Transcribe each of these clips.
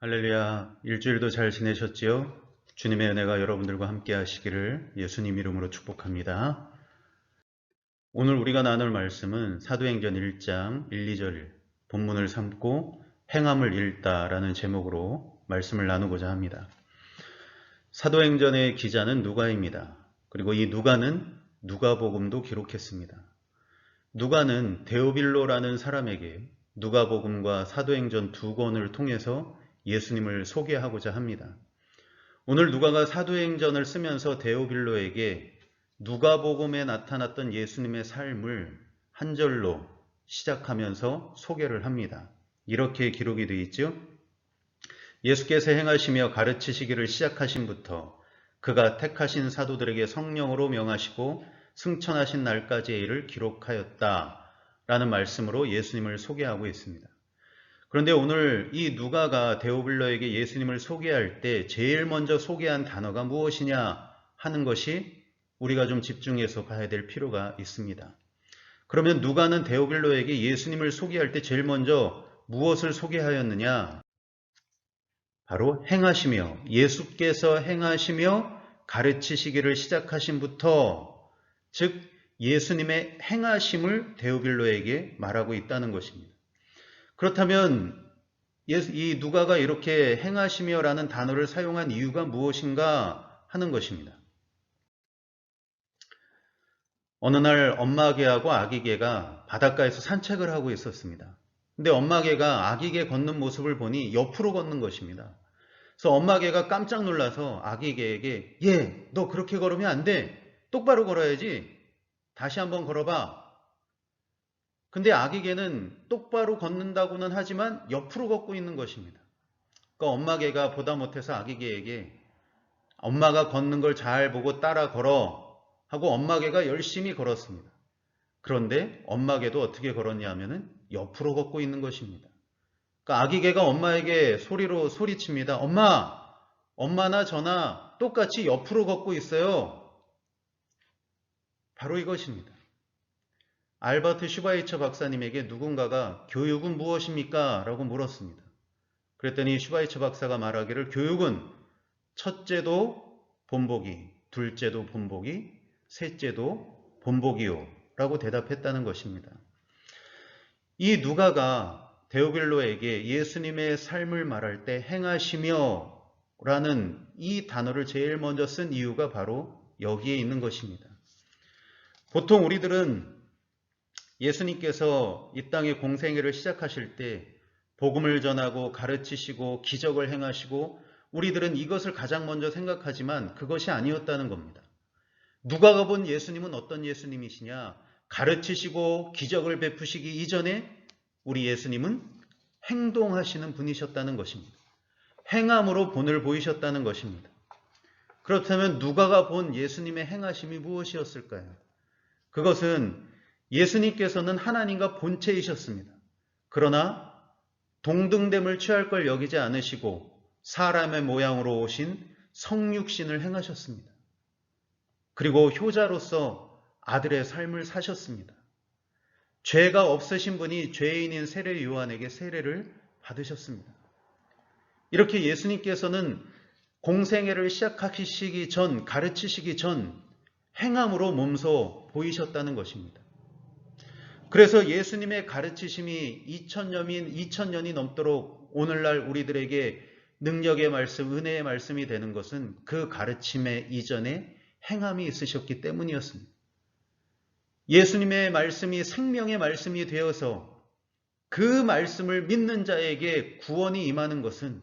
할렐루야, 일주일도 잘 지내셨지요? 주님의 은혜가 여러분들과 함께 하시기를 예수님 이름으로 축복합니다. 오늘 우리가 나눌 말씀은 사도행전 1장 1, 2절 본문을 삼고 행함을 읽다라는 제목으로 말씀을 나누고자 합니다. 사도행전의 기자는 누가입니다. 그리고 이 누가는 누가복음도 기록했습니다. 누가는 데오빌로라는 사람에게 누가복음과 사도행전 두 권을 통해서 예수님을 소개하고자 합니다. 오늘 누가가 사도행전을 쓰면서 데오빌로에게 누가복음에 나타났던 예수님의 삶을 한 절로 시작하면서 소개를 합니다. 이렇게 기록이 되어 있죠. 예수께서 행하시며 가르치시기를 시작하신부터 그가 택하신 사도들에게 성령으로 명하시고 승천하신 날까지의 일을 기록하였다 라는 말씀으로 예수님을 소개하고 있습니다. 그런데 오늘 이 누가가 데오빌로에게 예수님을 소개할 때 제일 먼저 소개한 단어가 무엇이냐 하는 것이 우리가 좀 집중해서 봐야 될 필요가 있습니다. 그러면 누가는 데오빌로에게 예수님을 소개할 때 제일 먼저 무엇을 소개하였느냐? 바로 행하시며 예수께서 행하시며 가르치시기를 시작하신부터 즉 예수님의 행하심을 데오빌로에게 말하고 있다는 것입니다. 그렇다면 이 누가가 이렇게 행하시며라는 단어를 사용한 이유가 무엇인가 하는 것입니다. 어느 날 엄마 개하고 아기 개가 바닷가에서 산책을 하고 있었습니다. 근데 엄마 개가 아기 개 걷는 모습을 보니 옆으로 걷는 것입니다. 그래서 엄마 개가 깜짝 놀라서 아기 개에게 너 그렇게 걸으면 안 돼. 똑바로 걸어야지. 다시 한번 걸어봐. 근데 아기 개는 똑바로 걷는다고는 하지만 옆으로 걷고 있는 것입니다. 그러니까 엄마 개가 보다 못해서 아기 개에게 엄마가 걷는 걸 잘 보고 따라 걸어 하고 엄마 개가 열심히 걸었습니다. 그런데 엄마 개도 어떻게 걸었냐 하면은 옆으로 걷고 있는 것입니다. 그러니까 아기 개가 엄마에게 소리로 소리칩니다. 엄마나 저나 똑같이 옆으로 걷고 있어요. 바로 이것입니다. 알버트 슈바이처 박사님에게 누군가가 교육은 무엇입니까? 라고 물었습니다. 그랬더니 슈바이처 박사가 말하기를 교육은 첫째도 본보기, 둘째도 본보기, 셋째도 본보기요 라고 대답했다는 것입니다. 이 누가가 데오빌로에게 예수님의 삶을 말할 때 행하시며 라는 이 단어를 제일 먼저 쓴 이유가 바로 여기에 있는 것입니다. 보통 우리들은 예수님께서 이 땅에 공생애를 시작하실 때 복음을 전하고 가르치시고 기적을 행하시고 우리들은 이것을 가장 먼저 생각하지만 그것이 아니었다는 겁니다. 누가가 본 예수님은 어떤 예수님이시냐? 가르치시고 기적을 베푸시기 이전에 우리 예수님은 행동하시는 분이셨다는 것입니다. 행함으로 본을 보이셨다는 것입니다. 그렇다면 누가가 본 예수님의 행하심이 무엇이었을까요? 그것은 예수님께서는 하나님과 본체이셨습니다. 그러나 동등됨을 취할 걸 여기지 않으시고 사람의 모양으로 오신 성육신을 행하셨습니다. 그리고 효자로서 아들의 삶을 사셨습니다. 죄가 없으신 분이 죄인인 세례 요한에게 세례를 받으셨습니다. 이렇게 예수님께서는 공생애를 시작하시기 전, 가르치시기 전 행함으로 몸소 보이셨다는 것입니다. 그래서 예수님의 가르치심이 2000년이 넘도록 오늘날 우리들에게 능력의 말씀, 은혜의 말씀이 되는 것은 그 가르침의 이전에 행함이 있으셨기 때문이었습니다. 예수님의 말씀이 생명의 말씀이 되어서 그 말씀을 믿는 자에게 구원이 임하는 것은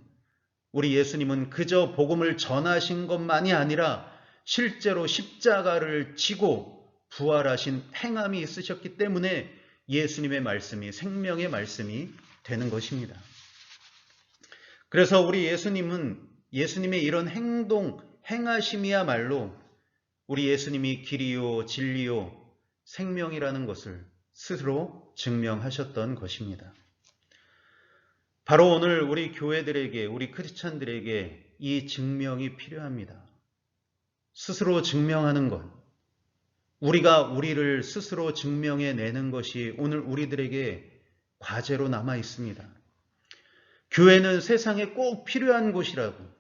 우리 예수님은 그저 복음을 전하신 것만이 아니라 실제로 십자가를 지고 부활하신 행함이 있으셨기 때문에 예수님의 말씀이 생명의 말씀이 되는 것입니다. 그래서 우리 예수님은 예수님의 이런 행하심이야말로 우리 예수님이 길이요 진리요 생명이라는 것을 스스로 증명하셨던 것입니다. 바로 오늘 우리 교회들에게, 우리 크리스찬들에게 이 증명이 필요합니다. 스스로 증명하는 것. 우리가 우리를 스스로 증명해내는 것이 오늘 우리들에게 과제로 남아 있습니다. 교회는 세상에 꼭 필요한 곳이라고,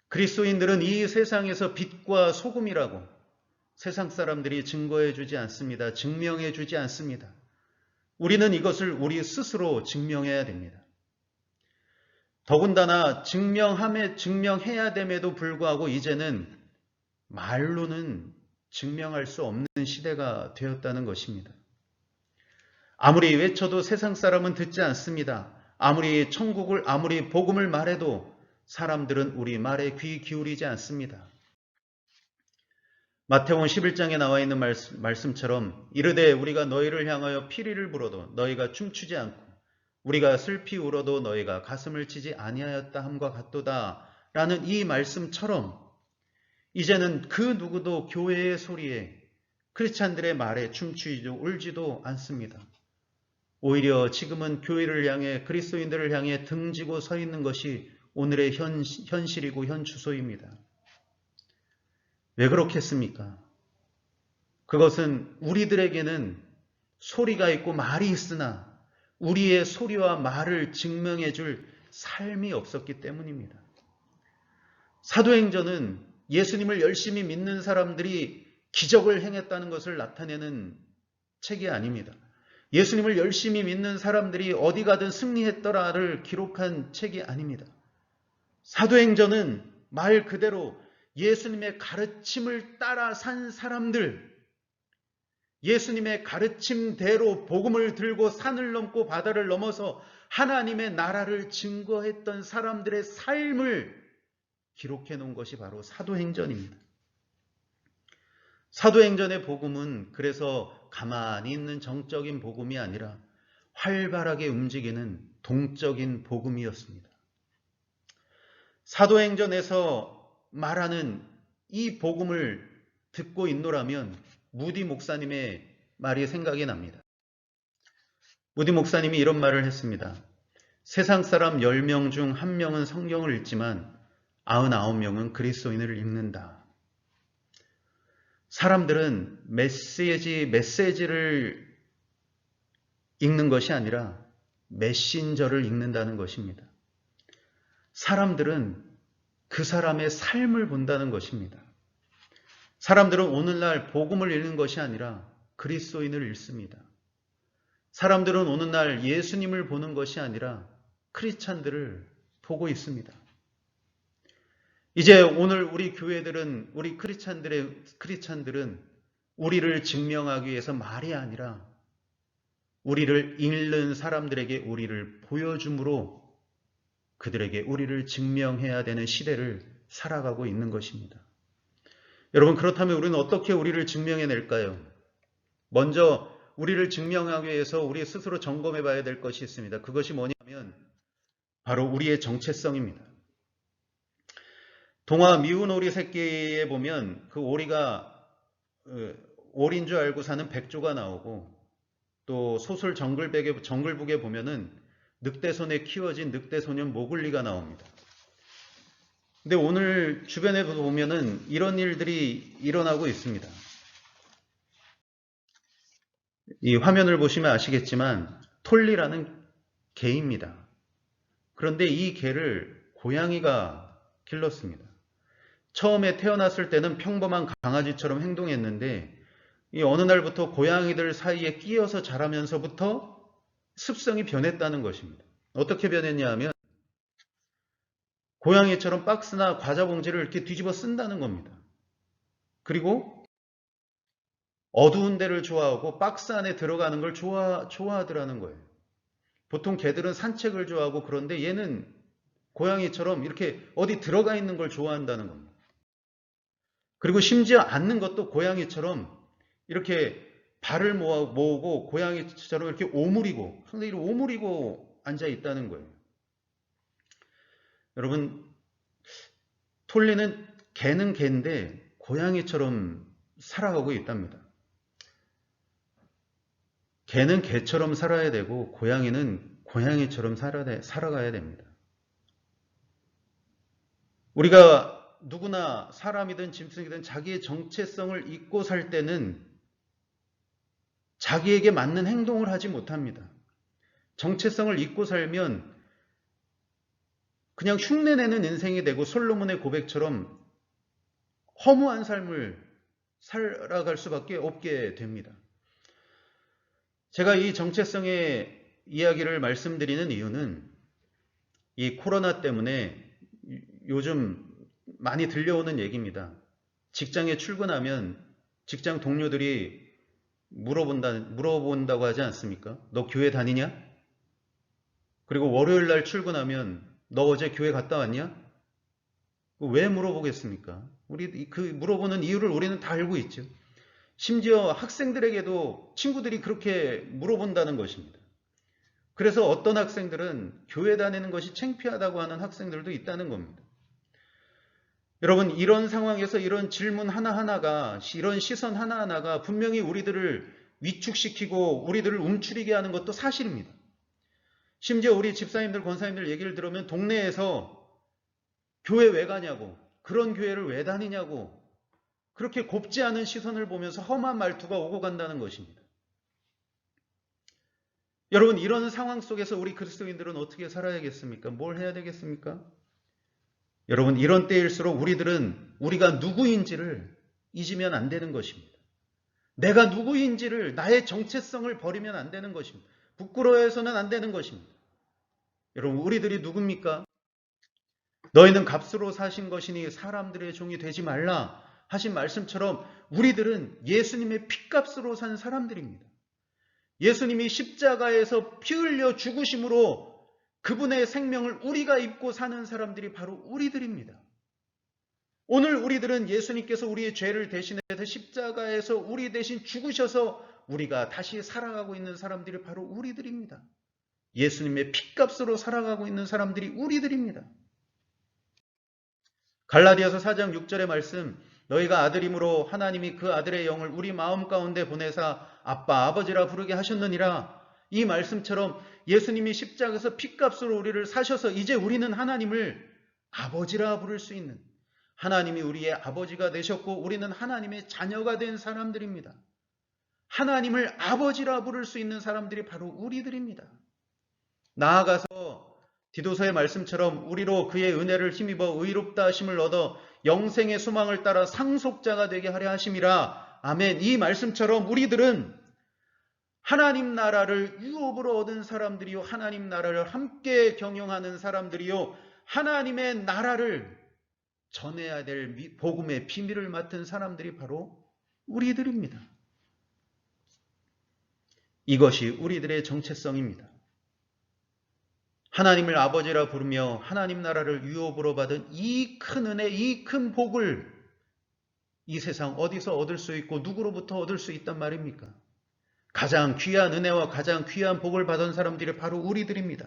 그리스도인들은 이 세상에서 빛과 소금이라고 세상 사람들이 증거해 주지 않습니다. 증명해 주지 않습니다. 우리는 이것을 우리 스스로 증명해야 됩니다. 더군다나 증명해야 됨에도 불구하고 이제는 말로는 증명할 수 없는 시대가 되었다는 것입니다. 아무리 외쳐도 세상 사람은 듣지 않습니다. 아무리 복음을 말해도 사람들은 우리 말에 귀 기울이지 않습니다. 마태복음 11장에 나와 있는 말씀처럼 이르되 우리가 너희를 향하여 피리를 불어도 너희가 춤추지 않고 우리가 슬피 울어도 너희가 가슴을 치지 아니하였다 함과 같도다 라는 이 말씀처럼 이제는 그 누구도 교회의 소리에, 크리스찬들의 말에 춤추지도 울지도 않습니다. 오히려 지금은 교회를 향해, 그리스도인들을 향해 등지고 서 있는 것이 오늘의 현실이고 현주소입니다. 왜 그렇겠습니까? 그것은 우리들에게는 소리가 있고 말이 있으나 우리의 소리와 말을 증명해 줄 삶이 없었기 때문입니다. 사도행전은 예수님을 열심히 믿는 사람들이 기적을 행했다는 것을 나타내는 책이 아닙니다. 예수님을 열심히 믿는 사람들이 어디 가든 승리했더라를 기록한 책이 아닙니다. 사도행전은 말 그대로 예수님의 가르침을 따라 산 사람들, 예수님의 가르침대로 복음을 들고 산을 넘고 바다를 넘어서 하나님의 나라를 증거했던 사람들의 삶을 기록해 놓은 것이 바로 사도행전입니다. 사도행전의 복음은 그래서 가만히 있는 정적인 복음이 아니라 활발하게 움직이는 동적인 복음이었습니다. 사도행전에서 말하는 이 복음을 듣고 있노라면 무디 목사님의 말이 생각이 납니다. 무디 목사님이 이런 말을 했습니다. 세상 사람 10명 중 1명은 성경을 읽지만 99명은 그리스도인을 읽는다. 사람들은 메시지를 읽는 것이 아니라 메신저를 읽는다는 것입니다. 사람들은 그 사람의 삶을 본다는 것입니다. 사람들은 오늘날 복음을 읽는 것이 아니라 그리스도인을 읽습니다. 사람들은 오늘날 예수님을 보는 것이 아니라 크리스찬들을 보고 있습니다. 이제 오늘 우리 교회들은, 우리 크리스찬들은 우리를 증명하기 위해서 말이 아니라 우리를 읽는 사람들에게 우리를 보여줌으로 그들에게 우리를 증명해야 되는 시대를 살아가고 있는 것입니다. 여러분, 그렇다면 우리는 어떻게 우리를 증명해낼까요? 먼저 우리를 증명하기 위해서 우리 스스로 점검해 봐야 될 것이 있습니다. 그것이 뭐냐면 바로 우리의 정체성입니다. 동화 미운 오리 새끼에 보면 그 오리가 오리인 줄 알고 사는 백조가 나오고, 또 소설 정글북에 보면은 늑대손에 키워진 늑대소년 모글리가 나옵니다. 근데 오늘 주변에 보면은 이런 일들이 일어나고 있습니다. 이 화면을 보시면 아시겠지만 톨리라는 개입니다. 그런데 이 개를 고양이가 길렀습니다. 처음에 태어났을 때는 평범한 강아지처럼 행동했는데 이 어느 날부터 고양이들 사이에 끼어서 자라면서부터 습성이 변했다는 것입니다. 어떻게 변했냐 하면 고양이처럼 박스나 과자 봉지를 이렇게 뒤집어 쓴다는 겁니다. 그리고 어두운 데를 좋아하고 박스 안에 들어가는 걸 좋아하더라는 거예요. 보통 개들은 산책을 좋아하고, 그런데 얘는 고양이처럼 이렇게 어디 들어가 있는 걸 좋아한다는 겁니다. 그리고 심지어 앉는 것도 고양이처럼 이렇게 발을 모으고 고양이처럼 이렇게 오므리고, 상당히 오므리고 앉아 있다는 거예요. 여러분, 톨리는 개는 개인데 고양이처럼 살아가고 있답니다. 개는 개처럼 살아야 되고 고양이는 고양이처럼 살아가야 됩니다. 우리가 누구나 사람이든 짐승이든 자기의 정체성을 잊고 살 때는 자기에게 맞는 행동을 하지 못합니다. 정체성을 잊고 살면 그냥 흉내내는 인생이 되고 솔로몬의 고백처럼 허무한 삶을 살아갈 수밖에 없게 됩니다. 제가 이 정체성의 이야기를 말씀드리는 이유는 이 코로나 때문에 요즘 많이 들려오는 얘기입니다. 직장에 출근하면 직장 동료들이 물어본다고 하지 않습니까? 너 교회 다니냐? 그리고 월요일 날 출근하면 너 어제 교회 갔다 왔냐? 왜 물어보겠습니까? 우리 그 물어보는 이유를 우리는 다 알고 있죠. 심지어 학생들에게도 친구들이 그렇게 물어본다는 것입니다. 그래서 어떤 학생들은 교회 다니는 것이 창피하다고 하는 학생들도 있다는 겁니다. 여러분, 이런 상황에서 이런 질문 하나하나가, 이런 시선 하나하나가 분명히 우리들을 위축시키고 우리들을 움츠리게 하는 것도 사실입니다. 심지어 우리 집사님들, 권사님들 얘기를 들으면 동네에서 교회 왜 가냐고, 그런 교회를 왜 다니냐고, 그렇게 곱지 않은 시선을 보면서 험한 말투가 오고 간다는 것입니다. 여러분, 이런 상황 속에서 우리 그리스도인들은 어떻게 살아야겠습니까? 뭘 해야 되겠습니까? 여러분, 이런 때일수록 우리가 누구인지를 잊으면 안 되는 것입니다. 내가 누구인지를, 나의 정체성을 버리면 안 되는 것입니다. 부끄러워해서는 안 되는 것입니다. 여러분, 우리들이 누굽니까? 너희는 값으로 사신 것이니 사람들의 종이 되지 말라 하신 말씀처럼 우리들은 예수님의 피값으로 산 사람들입니다. 예수님이 십자가에서 피 흘려 죽으심으로 그분의 생명을 우리가 입고 사는 사람들이 바로 우리들입니다. 오늘 우리들은 예수님께서 우리의 죄를 대신해서 십자가에서 우리 대신 죽으셔서 우리가 다시 살아가고 있는 사람들이 바로 우리들입니다. 예수님의 피값으로 살아가고 있는 사람들이 우리들입니다. 갈라디아서 4장 6절의 말씀, 너희가 아들임으로 하나님이 그 아들의 영을 우리 마음 가운데 보내사 아빠 아버지라 부르게 하셨느니라. 이 말씀처럼 예수님이 십자가에서 피값으로 우리를 사셔서 이제 우리는 하나님을 아버지라 부를 수 있는, 하나님이 우리의 아버지가 되셨고 우리는 하나님의 자녀가 된 사람들입니다. 하나님을 아버지라 부를 수 있는 사람들이 바로 우리들입니다. 나아가서 디도서의 말씀처럼 우리로 그의 은혜를 힘입어 의롭다 하심을 얻어 영생의 소망을 따라 상속자가 되게 하려 하심이라. 아멘. 이 말씀처럼 우리들은 하나님 나라를 유업으로 얻은 사람들이요, 하나님 나라를 함께 경영하는 사람들이요, 하나님의 나라를 전해야 될 복음의 비밀을 맡은 사람들이 바로 우리들입니다. 이것이 우리들의 정체성입니다. 하나님을 아버지라 부르며 하나님 나라를 유업으로 받은 이 큰 은혜, 이 큰 복을 이 세상 어디서 얻을 수 있고 누구로부터 얻을 수 있단 말입니까? 가장 귀한 은혜와 가장 귀한 복을 받은 사람들이 바로 우리들입니다.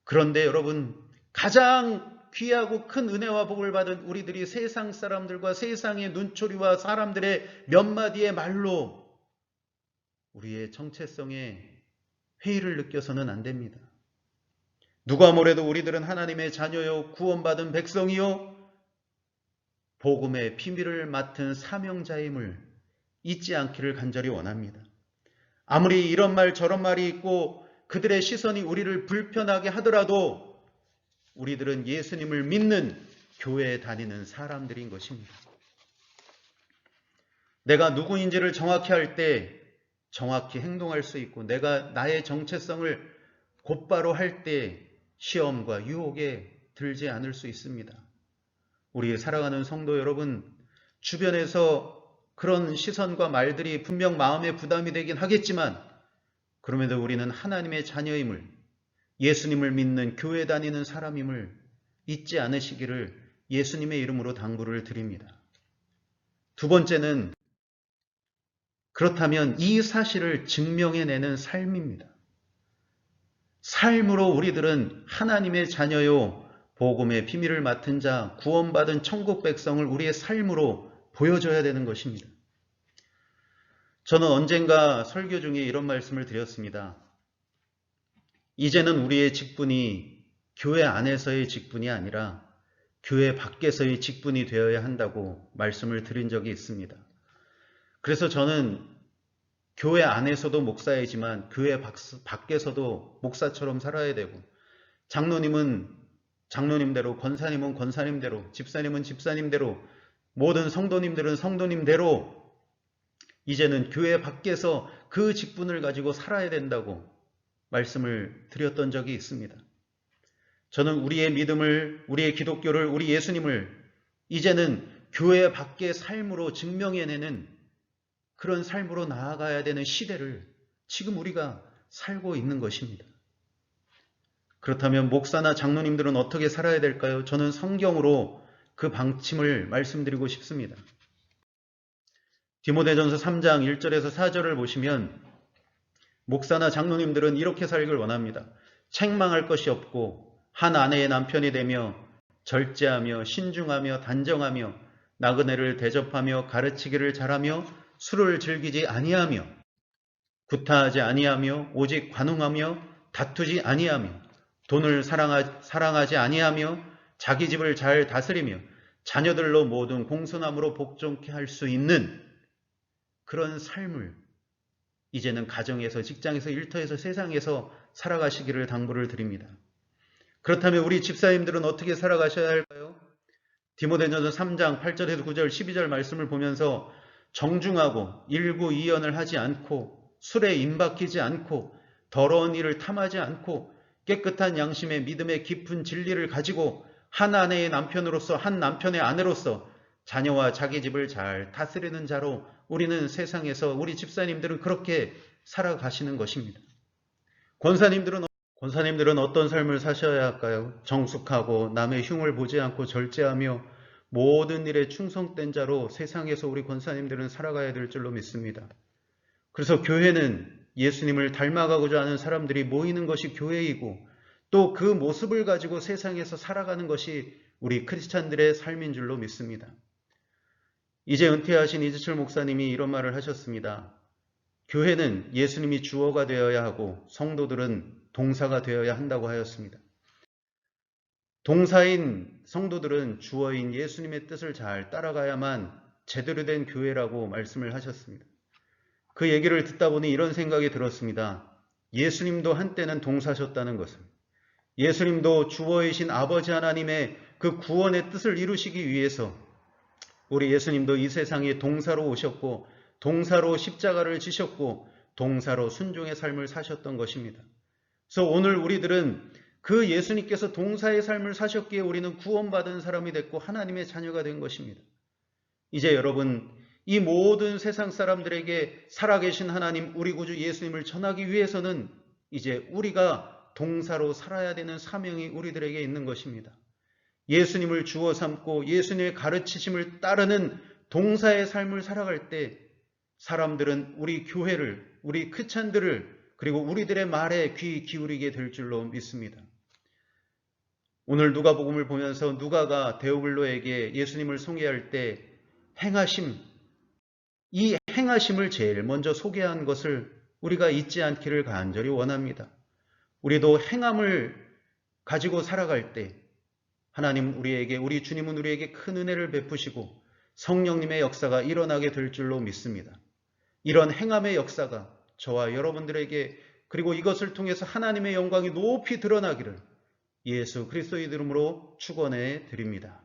그런데 여러분, 가장 귀하고 큰 은혜와 복을 받은 우리들이 세상 사람들과 세상의 눈초리와 사람들의 몇 마디의 말로 우리의 정체성에 회의를 느껴서는 안 됩니다. 누가 뭐래도 우리들은 하나님의 자녀요, 구원받은 백성이요, 복음의 비밀을 맡은 사명자임을 잊지 않기를 간절히 원합니다. 아무리 이런 말 저런 말이 있고 그들의 시선이 우리를 불편하게 하더라도 우리들은 예수님을 믿는 교회에 다니는 사람들인 것입니다. 내가 누구인지를 정확히 할 때 정확히 행동할 수 있고, 내가 나의 정체성을 곧바로 할 때 시험과 유혹에 들지 않을 수 있습니다. 우리 사랑하는 성도 여러분, 주변에서 그런 시선과 말들이 분명 마음에 부담이 되긴 하겠지만, 그럼에도 우리는 하나님의 자녀임을, 예수님을 믿는 교회 다니는 사람임을 잊지 않으시기를 예수님의 이름으로 당부를 드립니다. 두 번째는, 그렇다면 이 사실을 증명해내는 삶입니다. 삶으로 우리들은 하나님의 자녀요, 복음의 비밀을 맡은 자, 구원받은 천국 백성을 우리의 삶으로 보여줘야 되는 것입니다. 저는 언젠가 설교 중에 이런 말씀을 드렸습니다. 이제는 우리의 직분이 교회 안에서의 직분이 아니라 교회 밖에서의 직분이 되어야 한다고 말씀을 드린 적이 있습니다. 그래서 저는 교회 안에서도 목사이지만 교회 밖에서도 목사처럼 살아야 되고, 장로님은 장로님대로, 권사님은 권사님대로, 집사님은 집사님대로, 모든 성도님들은 성도님대로 이제는 교회 밖에서 그 직분을 가지고 살아야 된다고 말씀을 드렸던 적이 있습니다. 저는 우리의 믿음을, 우리의 기독교를, 우리 예수님을 이제는 교회 밖의 삶으로 증명해내는 그런 삶으로 나아가야 되는 시대를 지금 우리가 살고 있는 것입니다. 그렇다면 목사나 장로님들은 어떻게 살아야 될까요? 저는 성경으로 그 방침을 말씀드리고 싶습니다. 디모데전서 3장 1절에서 4절을 보시면 목사나 장로님들은 이렇게 살길 원합니다. 책망할 것이 없고 한 아내의 남편이 되며 절제하며 신중하며 단정하며 나그네를 대접하며 가르치기를 잘하며 술을 즐기지 아니하며 구타하지 아니하며 오직 관용하며 다투지 아니하며 돈을 사랑하지 아니하며 자기 집을 잘 다스리며 자녀들로 모든 공손함으로 복종케 할 수 있는 그런 삶을 이제는 가정에서, 직장에서, 일터에서, 세상에서 살아가시기를 당부를 드립니다. 그렇다면 우리 집사님들은 어떻게 살아가셔야 할까요? 디모데전서 3장 8절에서 9절 12절 말씀을 보면서 정중하고 일구이연을 하지 않고 술에 임박히지 않고 더러운 일을 탐하지 않고 깨끗한 양심의 믿음의 깊은 진리를 가지고 한 아내의 남편으로서, 한 남편의 아내로서 자녀와 자기 집을 잘 다스리는 자로 우리는 세상에서, 우리 집사님들은 그렇게 살아가시는 것입니다. 권사님들은 어떤 삶을 사셔야 할까요? 정숙하고 남의 흉을 보지 않고 절제하며 모든 일에 충성된 자로 세상에서 우리 권사님들은 살아가야 될 줄로 믿습니다. 그래서 교회는 예수님을 닮아가고자 하는 사람들이 모이는 것이 교회이고 또 그 모습을 가지고 세상에서 살아가는 것이 우리 크리스찬들의 삶인 줄로 믿습니다. 이제 은퇴하신 이지철 목사님이 이런 말을 하셨습니다. 교회는 예수님이 주어가 되어야 하고 성도들은 동사가 되어야 한다고 하였습니다. 동사인 성도들은 주어인 예수님의 뜻을 잘 따라가야만 제대로 된 교회라고 말씀을 하셨습니다. 그 얘기를 듣다 보니 이런 생각이 들었습니다. 예수님도 한때는 동사셨다는 것을, 예수님도 주어이신 아버지 하나님의 그 구원의 뜻을 이루시기 위해서 우리 예수님도 이 세상에 동사로 오셨고 동사로 십자가를 지셨고 동사로 순종의 삶을 사셨던 것입니다. 그래서 오늘 우리들은 그 예수님께서 동사의 삶을 사셨기에 우리는 구원받은 사람이 됐고 하나님의 자녀가 된 것입니다. 이제 여러분, 이 모든 세상 사람들에게 살아계신 하나님, 우리 구주 예수님을 전하기 위해서는 이제 우리가 동사로 살아야 되는 사명이 우리들에게 있는 것입니다. 예수님을 주어 삼고 예수님의 가르치심을 따르는 동사의 삶을 살아갈 때 사람들은 우리 교회를, 우리 크리스찬들을, 그리고 우리들의 말에 귀 기울이게 될 줄로 믿습니다. 오늘 누가복음을 보면서 누가가 데오글로에게 예수님을 소개할 때 행하심, 이 행하심을 제일 먼저 소개한 것을 우리가 잊지 않기를 간절히 원합니다. 우리도 행함을 가지고 살아갈 때 하나님 우리에게, 우리 주님은 우리에게 큰 은혜를 베푸시고 성령님의 역사가 일어나게 될 줄로 믿습니다. 이런 행함의 역사가 저와 여러분들에게, 그리고 이것을 통해서 하나님의 영광이 높이 드러나기를 예수 그리스도의 이름으로 축원해 드립니다.